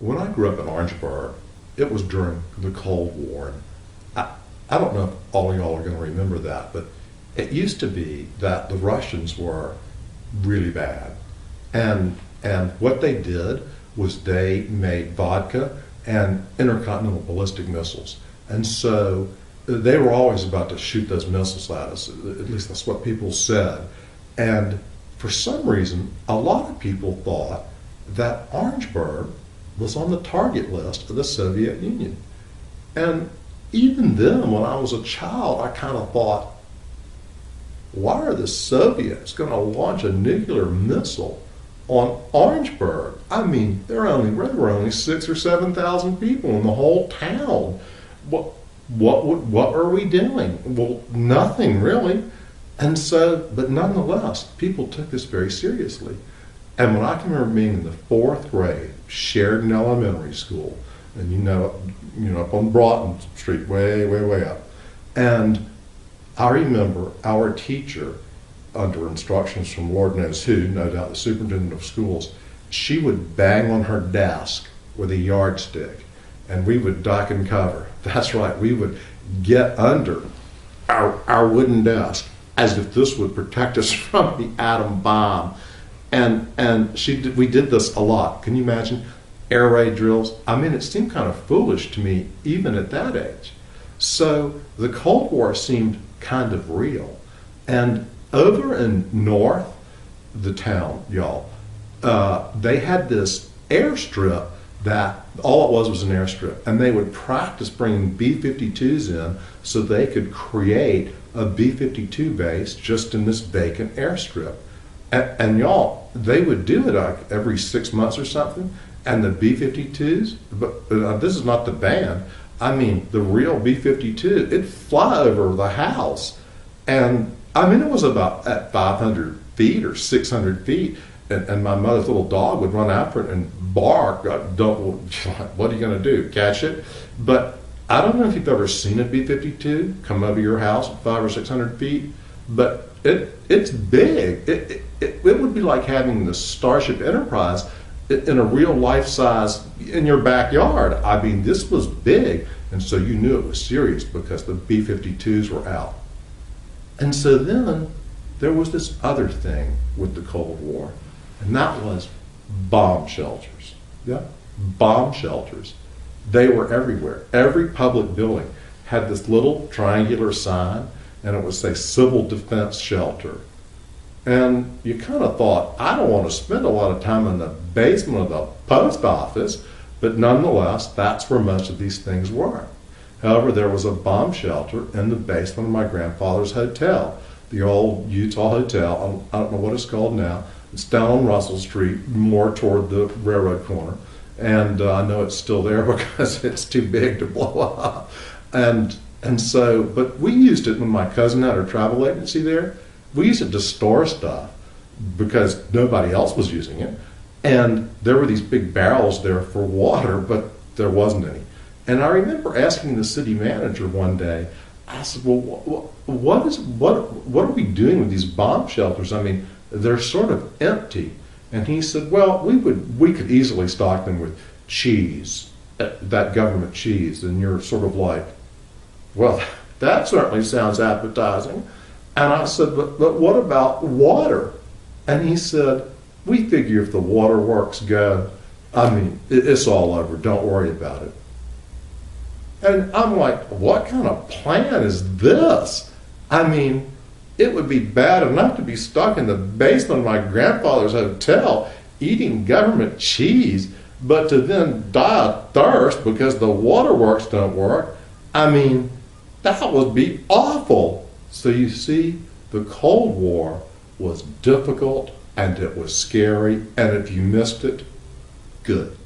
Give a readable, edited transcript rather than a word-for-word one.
when I grew up in Orangeburg, it was during the Cold War. And I don't know if all of y'all are going to remember that, but it used to be that the Russians were really bad. And what they did was they made vodka and intercontinental ballistic missiles. And so they were always about to shoot those missiles at us. At least that's what people said. And for some reason, a lot of people thought that Orangeburg was on the target list of the Soviet Union. And even then, when I was a child, I kind of thought, why are the Soviets going to launch a nuclear missile on Orangeburg? I mean, there were only 6,000 or 7,000 people in the whole town. What are we doing? Well, nothing really. And so, but nonetheless, people took this very seriously. And when I can remember being in the 4th grade, Sheridan Elementary School, and you know, up on Broughton Street, way up, and I remember our teacher, under instructions from Lord knows who, no doubt the superintendent of schools, she would bang on her desk with a yardstick, and we would duck and cover. That's right, we would get under our wooden desk as if this would protect us from the atom bomb. And we did this a lot. Can you imagine? Air raid drills. I mean, it seemed kind of foolish to me even at that age. So the Cold War seemed kind of real. And over in north, the town, y'all, they had this airstrip that all it was an airstrip. And they would practice bringing B-52s in so they could create a B-52 base just in this vacant airstrip. And y'all, they would do it every 6 months or something. And the B-52s, but this is not the band, I mean the real B-52, it'd fly over the house. And I mean, it was about at 500 feet or 600 feet. And my mother's little dog would run after it and bark. What are you going to do, catch it? But I don't know if you've ever seen a B-52 come over your house at 500 or 600 feet, but it's big. It would be like having the Starship Enterprise in a real life size in your backyard. I mean, this was big, and so you knew it was serious because the B-52s were out. And so then there was this other thing with the Cold War, and that was bomb shelters. Yeah, bomb shelters. They were everywhere. Every public building had this little triangular sign, and it would say Civil Defense Shelter. And you kind of thought, I don't want to spend a lot of time in the basement of the post office, but nonetheless, that's where most of these things were. However, there was a bomb shelter in the basement of my grandfather's hotel, the old Utah Hotel. I don't know what it's called now. It's down on Russell Street, more toward the railroad corner. And I know it's still there because it's too big to blow up. And so, but we used it when my cousin had her travel agency there. We used it to store stuff because nobody else was using it. And there were these big barrels there for water, but there wasn't any. And I remember asking the city manager one day, I said, well, what are we doing with these bomb shelters? I mean, they're sort of empty. And he said, well, we could easily stock them with cheese, that government cheese. And you're sort of like, well, that certainly sounds appetizing. And I said, but what about water? And he said, we figure if the waterworks go, I mean, it's all over. Don't worry about it. And I'm like, what kind of plan is this? I mean, it would be bad enough to be stuck in the basement of my grandfather's hotel eating government cheese, but to then die of thirst because the waterworks don't work, I mean, that would be awful. So you see, the Cold War was difficult and it was scary, and if you missed it, good.